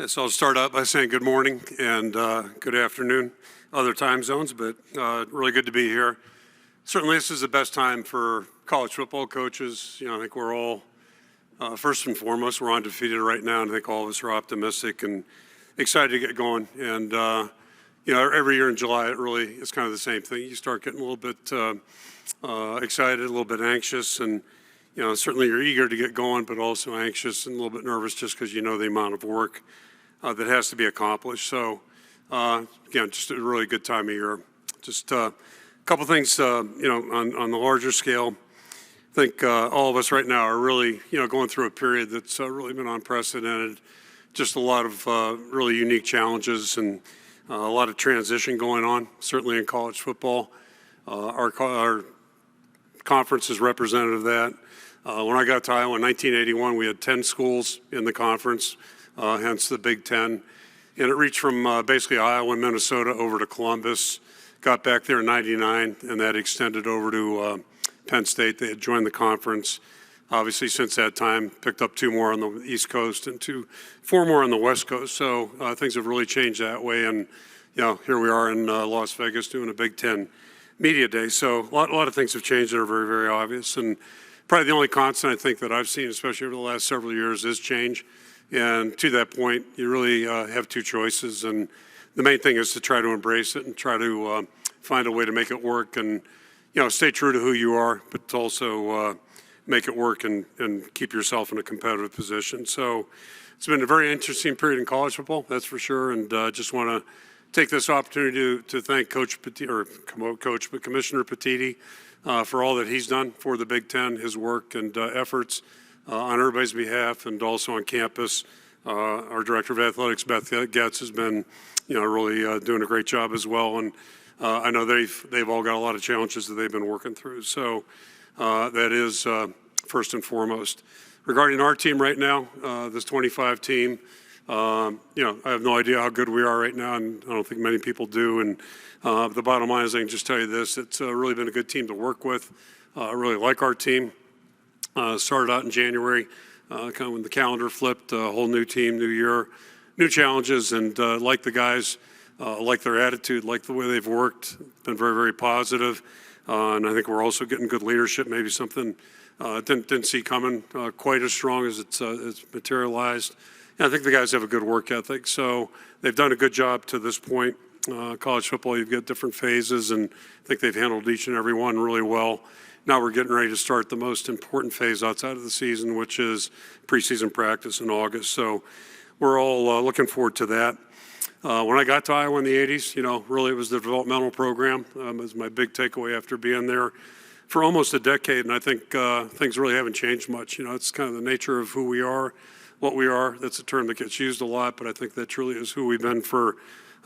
So I'll start out by saying good morning and good afternoon, other time zones, but really good to be here. Certainly this is the best time for college football coaches. I think we're all, first and foremost, we're undefeated right now, and I think all of us are optimistic and excited to get going. And, every year in July, it's kind of the same thing. You start getting a little bit excited, a little bit anxious, and certainly you're eager to get going, but also anxious and a little bit nervous just because the amount of work that has to be accomplished. So, again, just a really good time of year. Just a couple things, on the larger scale. I think all of us right now are really, going through a period that's really been unprecedented. Just a lot of really unique challenges and a lot of transition going on, certainly in college football. Our conference is representative of that. When I got to Iowa in 1981, we had 10 schools in the conference, hence the Big Ten. And it reached from basically Iowa and Minnesota over to Columbus, got back there in 99, and that extended over to Penn State. They had joined the conference. Obviously, since that time, picked up 2 more on the East Coast and 4 more on the West Coast. So things have really changed that way. And, here we are in Las Vegas doing a Big Ten Media Day. So a lot of things have changed that are very, very obvious. And probably the only constant I think that I've seen, especially over the last several years, is change. And to that point, you really have 2 choices. And the main thing is to try to embrace it and try to find a way to make it work and, stay true to who you are, but to also make it work and keep yourself in a competitive position. So it's been a very interesting period in college football, that's for sure. And just want to take this opportunity to thank Commissioner Petitti for all that he's done for the Big Ten, his work and efforts on everybody's behalf, and also on campus. Our Director of Athletics, Beth Getz, has been, really doing a great job as well. And I know they've all got a lot of challenges that they've been working through. So that is first and foremost. Regarding our team right now, this 25 team, I have no idea how good we are right now, and I don't think many people do. And the bottom line is I can just tell you this, it's really been a good team to work with. I really like our team. Started out in January, kind of when the calendar flipped, a whole new team, new year, new challenges, and like the guys, like their attitude, like the way they've worked, been very, very positive. And I think we're also getting good leadership, maybe something didn't see coming quite as strong as it's materialized. And I think the guys have a good work ethic, so they've done a good job to this point. College football, you've got different phases, and I think they've handled each and every one really well. Now we're getting ready to start the most important phase outside of the season, which is preseason practice in August. So we're all looking forward to that. When I got to Iowa in the 80s, really it was the developmental program. It was my big takeaway after being there for almost a decade, and I think things really haven't changed much. It's kind of the nature of who we are, what we are. That's a term that gets used a lot, but I think that truly is who we've been for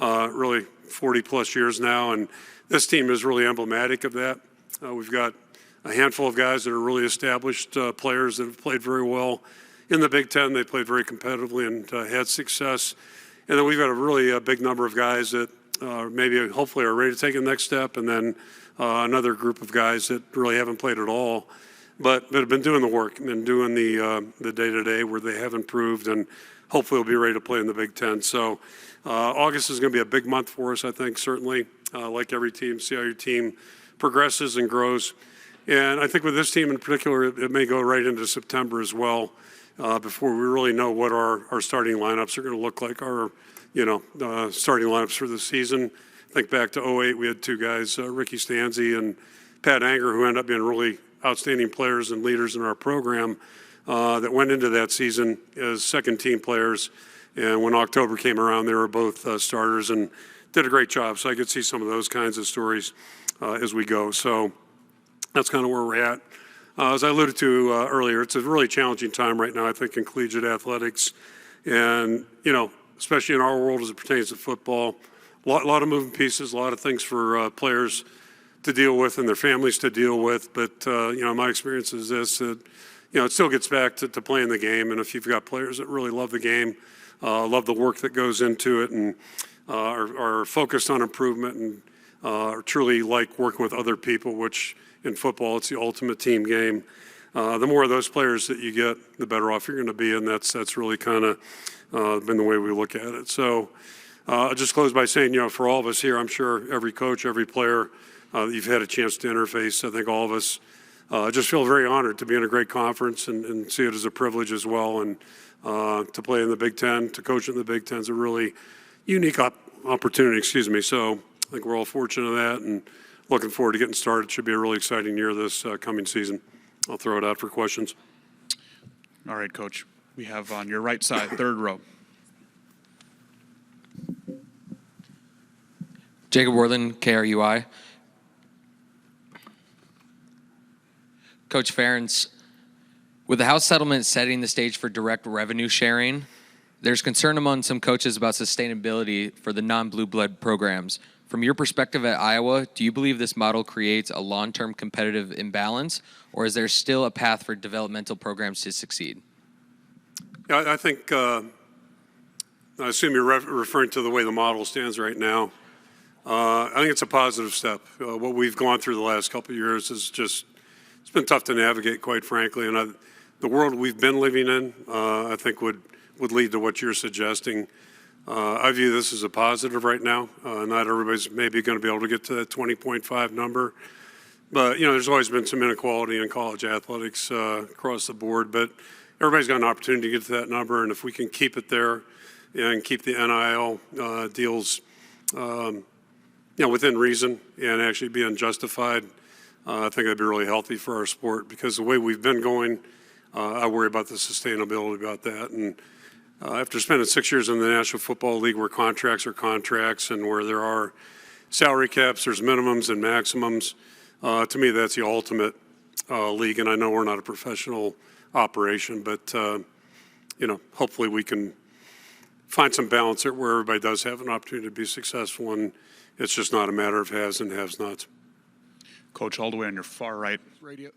really 40 plus years now, and this team is really emblematic of that. We've got a handful of guys that are really established players that have played very well in the Big Ten. They played very competitively and had success. And then we've got a really big number of guys that maybe hopefully are ready to take the next step, and then another group of guys that really haven't played at all, but that have been doing the work and doing the day-to-day where they have improved, and hopefully will be ready to play in the Big Ten. So August is going to be a big month for us, I think, certainly. Like every team, see how your team progresses and grows. And I think with this team in particular, it may go right into September as well before we really know what our starting lineups are going to look like, our starting lineups for the season. Think back to 2008, we had 2 guys, Ricky Stanzi and Pat Anger, who ended up being really outstanding players and leaders in our program that went into that season as second-team players. And when October came around, they were both starters and did a great job. So I could see some of those kinds of stories as we go. So that's kind of where we're at. As I alluded to earlier, it's a really challenging time right now, I think, in collegiate athletics. And, especially in our world as it pertains to football, a lot of moving pieces, a lot of things for players to deal with and their families to deal with. But, my experience is this, that, it still gets back to playing the game. And if you've got players that really love the game, love the work that goes into it, and are focused on improvement and truly like working with other people, which in football, it's the ultimate team game. the more of those players that you get, the better off you're going to be, and that's really kind of been the way we look at it. So I'll just close by saying, for all of us here, I'm sure every coach, every player that you've had a chance to interface, I think all of us just feel very honored to be in a great conference and see it as a privilege as well. And to play in the Big Ten, to coach in the Big Ten is a really unique opportunity, So I think we're all fortunate of that and looking forward to getting started. It should be a really exciting year this coming season. I'll throw it out for questions. All right, Coach. We have on your right side, third row. Jacob Worland, KRUI. Coach Ferentz, with the House settlement setting the stage for direct revenue sharing, there's concern among some coaches about sustainability for the non-blue blood programs. From your perspective at Iowa, do you believe this model creates a long-term competitive imbalance, or is there still a path for developmental programs to succeed? Yeah, I think, I assume you're referring to the way the model stands right now. I think it's a positive step. What we've gone through the last couple of years is just, it's been tough to navigate, quite frankly. And the world we've been living in, I think would lead to what you're suggesting. I view this as a positive right now. Not everybody's maybe going to be able to get to that 20.5 number. But, there's always been some inequality in college athletics across the board. But everybody's got an opportunity to get to that number. And if we can keep it there and keep the NIL deals within reason and actually being justified, I think that'd be really healthy for our sport, because the way we've been going, I worry about the sustainability about that. And after spending 6 years in the National Football League, where contracts are contracts and where there are salary caps, there's minimums and maximums, to me that's the ultimate league. And I know we're not a professional operation, but hopefully we can find some balance there where everybody does have an opportunity to be successful, and it's just not a matter of has and have-nots. Coach, all the way on your far right. Radio.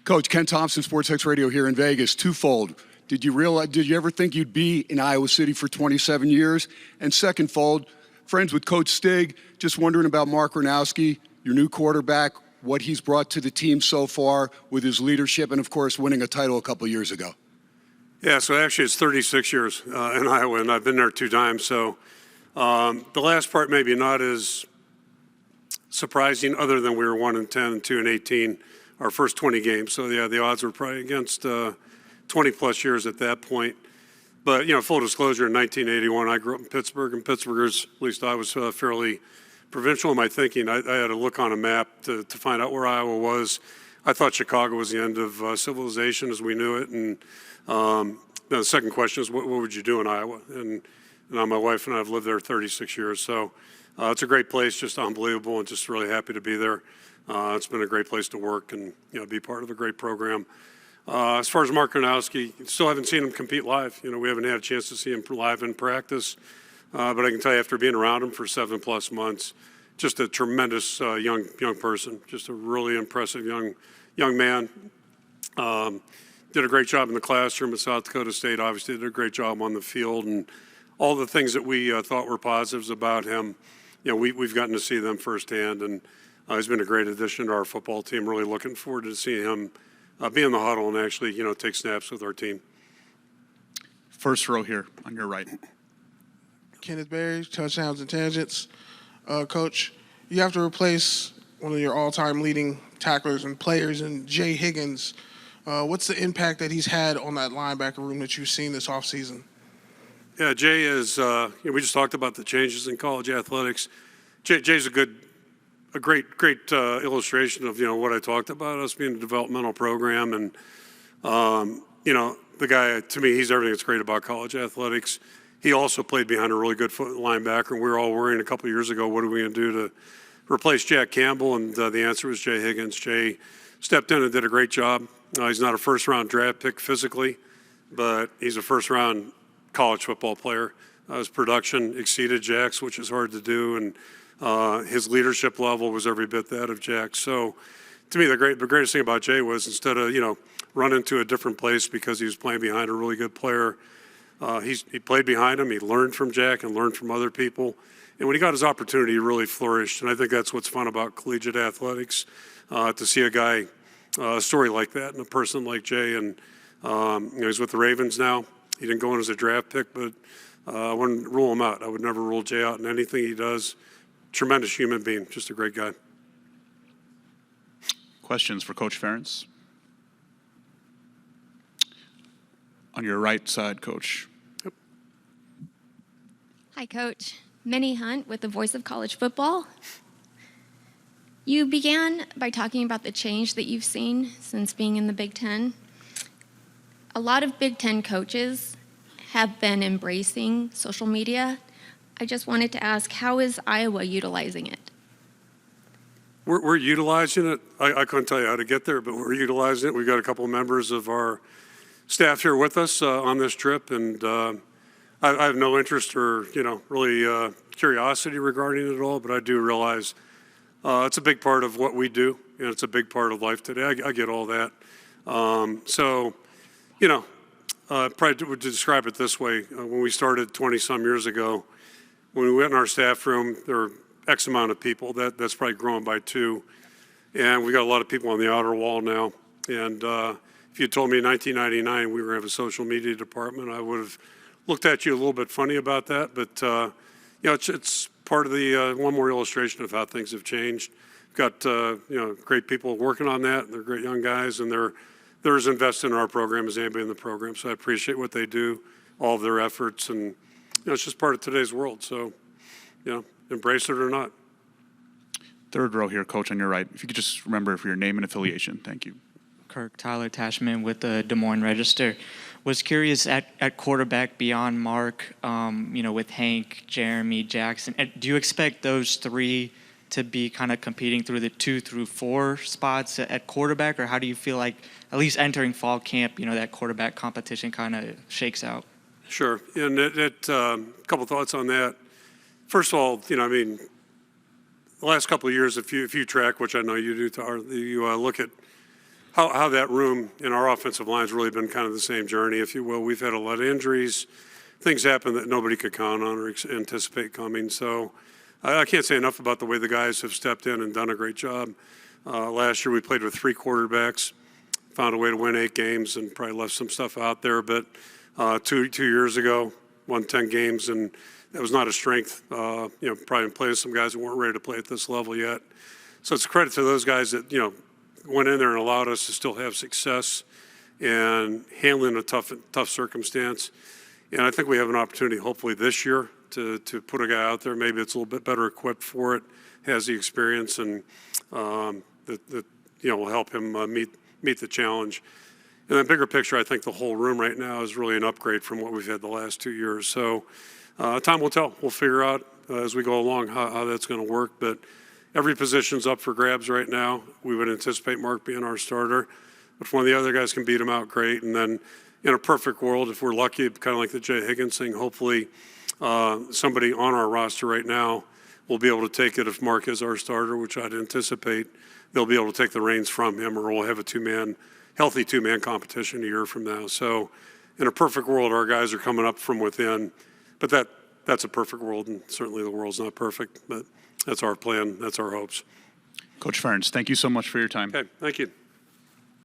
Coach, Ken Thompson, SportsX Radio here in Vegas. Twofold. Did you ever think you'd be in Iowa City for 27 years? And secondfold, friends with Coach Stig, just wondering about Mark Rowski, your new quarterback, what he's brought to the team so far with his leadership and, of course, winning a title a couple years ago. Yeah, so actually it's 36 years in Iowa, and I've been there 2 times. So the last part maybe not as surprising, other than we were 1-10 and 2-18 our first 20 games. So yeah, the odds were probably against 20 plus years at that point. But full disclosure, in 1981, I grew up in Pittsburgh, and Pittsburghers, at least I was fairly provincial in my thinking. I had to look on a map to find out where Iowa was. I thought Chicago was the end of civilization as we knew it. And the second question is, what would you do in Iowa? And my wife and I have lived there 36 years. So it's a great place, just unbelievable, and just really happy to be there. It's been a great place to work and be part of a great program. As far as Mark Rowski, still haven't seen him compete live. We haven't had a chance to see him live in practice. But I can tell you, after being around him for 7+ months, just a tremendous young person, just a really impressive young man. Did a great job in the classroom at South Dakota State. Obviously, did a great job on the field, and all the things that we thought were positives about him, we've gotten to see them firsthand, and he's been a great addition to our football team. Really looking forward to seeing him be in the huddle and actually, take snaps with our team. First row here on your right. Kenneth Berry, touchdowns and tangents. Coach, you have to replace one of your all-time leading tacklers and players in Jay Higgins. What's the impact that he's had on that linebacker room that you've seen this offseason? Yeah, Jay is, we just talked about the changes in college athletics. Jay's a great illustration of, what I talked about, us being a developmental program. And, the guy, to me, he's everything that's great about college athletics. He also played behind a really good linebacker, and we were all worrying a couple of years ago, what are we going to do to replace Jack Campbell? And the answer was Jay Higgins. Jay stepped in and did a great job. He's not a first-round draft pick physically, but he's a first-round college football player. His production exceeded Jack's, which is hard to do, and his leadership level was every bit that of Jack's. So, to me, the greatest thing about Jay was, instead of running to a different place because he was playing behind a really good player, he played behind him. He learned from Jack and learned from other people, and when he got his opportunity, he really flourished. And I think that's what's fun about collegiate athletics, to see a guy a story like that and a person like Jay. And he's with the Ravens now. He didn't go in as a draft pick, but I wouldn't rule him out. I would never rule Jay out in anything he does. Tremendous human being, just a great guy. Questions for Coach Ferentz? On your right side, Coach. Hi, Coach. Minnie Hunt with the Voice of College Football. You began by talking about the change that you've seen since being in the Big Ten. A lot of Big Ten coaches have been embracing social media. I just wanted to ask, how is Iowa utilizing it? We're utilizing it. I couldn't tell you how to get there, but we're utilizing it. We've got a couple of members of our staff here with us on this trip, and I have no interest or, really curiosity regarding it at all, but I do realize it's a big part of what we do, and it's a big part of life today. I get all that. Probably would describe it this way. When we started 20-some years ago, when we went in our staff room, there were X amount of people. That's probably grown by 2. And we got a lot of people on the outer wall now. And if you told me in 1999 we were going to have a social media department, I would have looked at you a little bit funny about that. But, it's part of the one more illustration of how things have changed. We've got, great people working on that. They're great young guys, and they're as invested in our program as anybody in the program. So I appreciate what they do, all of their efforts. And, it's just part of today's world. So, embrace it or not. Third row here, Coach, on your right. If you could just remember for your name and affiliation. Thank you. Kirk Tyler Tashman with the Des Moines Register. Was curious at quarterback beyond Mark, with Hank, Jeremy, Jackson. Do you expect those 3 to be kind of competing through the 2 through 4 spots at quarterback, or how do you feel like, at least entering fall camp, that quarterback competition kind of shakes out? Sure. And a couple thoughts on that. First of all, the last couple of years, if you track, which I know you do, you look at how that room in our offensive line has really been kind of the same journey, if you will. We've had a lot of injuries. Things happen that nobody could count on or anticipate coming. So I can't say enough about the way the guys have stepped in and done a great job. Last year we played with 3 quarterbacks, found a way to win 8 games and probably left some stuff out there. But 2 years ago, won 10 games, and that was not a strength. Probably playing with some guys that weren't ready to play at this level yet. So it's a credit to those guys that, went in there and allowed us to still have success and handling a tough circumstance. And I think we have an opportunity, hopefully this year, to put a guy out there. Maybe it's a little bit better equipped for it, has the experience, and that will help him meet the challenge. And the bigger picture, I think the whole room right now is really an upgrade from what we've had the last 2 years. So time will tell. We'll figure out as we go along how that's going to work. But every position's up for grabs right now. We would anticipate Mark being our starter. But if one of the other guys can beat him out, great. And then in a perfect world, if we're lucky, kind of like the Jay Higgins thing, hopefully somebody on our roster right now will be able to take it if Mark is our starter, which I'd anticipate. They'll be able to take the reins from him, or we'll have a healthy two-man competition a year from now. So in a perfect world, our guys are coming up from within. But that's a perfect world, and certainly the world's not perfect. But that's our plan. That's our hopes. Coach Ferentz, thank you so much for your time. Okay, thank you.